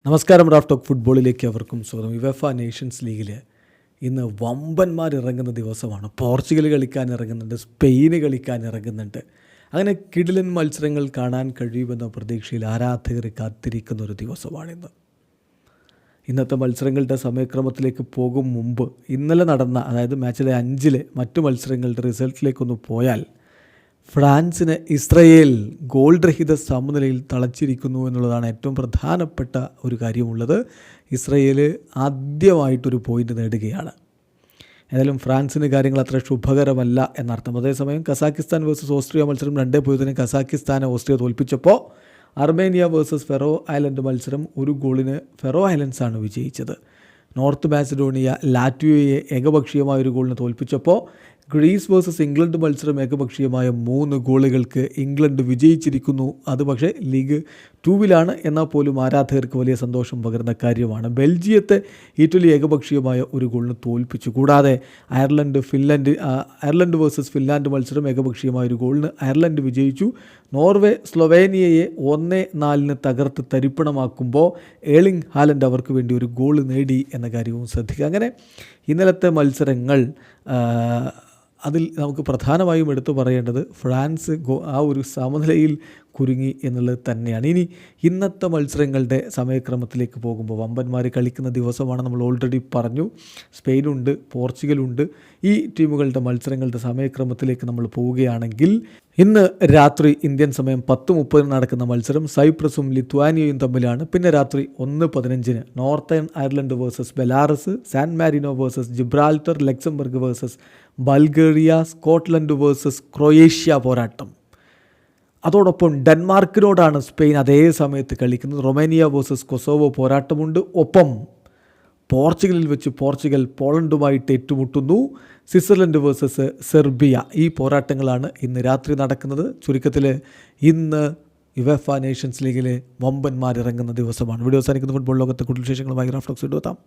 നമസ്കാരം. Raf talk ഫുട്ബോളിലേക്ക് അവർക്കും സ്വാഗതം. യുവേഫ നേഷൻസ് ലീഗിൽ ഇന്ന് വമ്പന്മാർ ഇറങ്ങുന്ന ദിവസമാണ്. പോർച്ചുഗൽ കളിക്കാൻ ഇറങ്ങുന്നുണ്ട്, സ്പെയിന് കളിക്കാൻ ഇറങ്ങുന്നുണ്ട്. അങ്ങനെ കിടിലൻ മത്സരങ്ങൾ കാണാൻ കഴിയുമെന്ന പ്രതീക്ഷയിൽ ആരാധകർ കാത്തിരിക്കുന്ന ഒരു ദിവസമാണിന്ന്. ഇന്നത്തെ മത്സരങ്ങളുടെ സമയക്രമത്തിലേക്ക് പോകും മുമ്പ് ഇന്നലെ നടന്ന, അതായത് മാച്ചിലെ 5 മറ്റു മത്സരങ്ങളുടെ റിസൾട്ടിലേക്കൊന്ന് പോയാൽ, ഫ്രാൻസിന് ഇസ്രയേൽ ഗോൾ രഹിത സമനിലയിൽ തളച്ചിരിക്കുന്നു എന്നുള്ളതാണ് ഏറ്റവും പ്രധാനപ്പെട്ട ഒരു കാര്യമുള്ളത്. ഇസ്രയേൽ ആദ്യമായിട്ടൊരു പോയിൻ്റ് നേടുകയാണ്. ഏതായാലും ഫ്രാൻസിന് കാര്യങ്ങൾ അത്ര ശുഭകരമല്ല എന്നർത്ഥം. അതേസമയം കസാക്കിസ്ഥാൻ വേഴ്സസ് ഓസ്ട്രിയ മത്സരം 2-0 കസാക്കിസ്ഥാനെ ഓസ്ട്രിയ തോൽപ്പിച്ചപ്പോൾ, അർമേനിയ വേഴ്സസ് ഫെറോ ഐലൻഡ് മത്സരം 1 ഗോളിന് ഫെറോ ഐലൻഡ്സാണ് വിജയിച്ചത്. നോർത്ത് മാസിഡോണിയ ലാറ്റ്വിയയെ ഏകപക്ഷീയമായ 1 ഗോളിന് തോൽപ്പിച്ചപ്പോൾ, ഗ്രീസ് വേഴ്സസ് ഇംഗ്ലണ്ട് മത്സരം ഏകപക്ഷീയമായ 3 ഗോളുകൾക്ക് ഇംഗ്ലണ്ട് വിജയിച്ചിരിക്കുന്നു. അത് പക്ഷേ ലീഗ് 2-ലാണ്, എന്നാൽ പോലും ആരാധകർക്ക് വലിയ സന്തോഷം പകരുന്ന കാര്യമാണ്. ബെൽജിയത്തെ ഇറ്റലി ഏകപക്ഷീയമായ 1 ഗോളിന് തോൽപ്പിച്ചു. കൂടാതെ അയർലൻഡ് വേഴ്സസ് ഫിൻലാൻഡ് മത്സരം ഏകപക്ഷീയമായ 1 ഗോളിന് അയർലൻഡ് വിജയിച്ചു. നോർവേ സ്ലൊവേനിയയെ 1-4 തകർത്ത് തരിപ്പണമാക്കുമ്പോൾ ഏർലിംഗ് ഹാലൻഡ് അവർക്ക് വേണ്ടി 1 ഗോൾ നേടി എന്ന കാര്യവും ശ്രദ്ധിക്കുക. അങ്ങനെ ഇന്നലത്തെ മത്സരങ്ങൾ, അതിൽ നമുക്ക് പ്രധാനമായും എടുത്തു പറയേണ്ടത് ഫ്രാൻസ് ആ ഒരു സമനിലയിൽ കുരുങ്ങി എന്നുള്ളത് തന്നെയാണ്. ഇനി ഇന്നത്തെ മത്സരങ്ങളുടെ സമയക്രമത്തിലേക്ക് പോകുമ്പോൾ വമ്പന്മാർ കളിക്കുന്ന ദിവസമാണ്. നമ്മൾ ഓൾറെഡി പറഞ്ഞു, സ്പെയിനുണ്ട്, പോർച്ചുഗലുണ്ട്. ഈ ടീമുകളുടെ മത്സരങ്ങളുടെ സമയക്രമത്തിലേക്ക് നമ്മൾ പോവുകയാണെങ്കിൽ, ഇന്ന് രാത്രി ഇന്ത്യൻ സമയം 10:30 നടക്കുന്ന മത്സരം സൈപ്രസും ലിത്വാനിയയും തമ്മിലാണ്. പിന്നെ രാത്രി 1:15 Northern Ireland versus Belarus, San Marino versus Gibraltar, Luxembourg versus Bulgaria, Scotland versus Croatia പോരാട്ടം. അതോടൊപ്പം ഡെൻമാർക്കിനോടാണ് സ്പെയിൻ അതേ സമയത്ത് കളിക്കുന്നത്. റൊമേനിയ വേഴ്സസ് കൊസോവോ പോരാട്ടമുണ്ട്. ഒപ്പം പോർച്ചുഗലിൽ വെച്ച് പോർച്ചുഗൽ പോളണ്ടുമായിട്ട് ഏറ്റുമുട്ടുന്നു. Switzerland versus Serbia. ഈ പോരാട്ടങ്ങളാണ് ഇന്ന് രാത്രി നടക്കുന്നത്. ചുരുക്കത്തിൽ ഇന്ന് യുവേഫ നേഷൻസ് ലീഗിലെ വമ്പന്മാർ ഇറങ്ങുന്ന ദിവസമാണ്. വീഡിയോ അവസാനിക്കുന്ന ഫുട്ബോൾ ലോകത്തെ കൂടുതൽ വിശേഷങ്ങളുമായി റാഫ് ടോക്സ് എത്താം.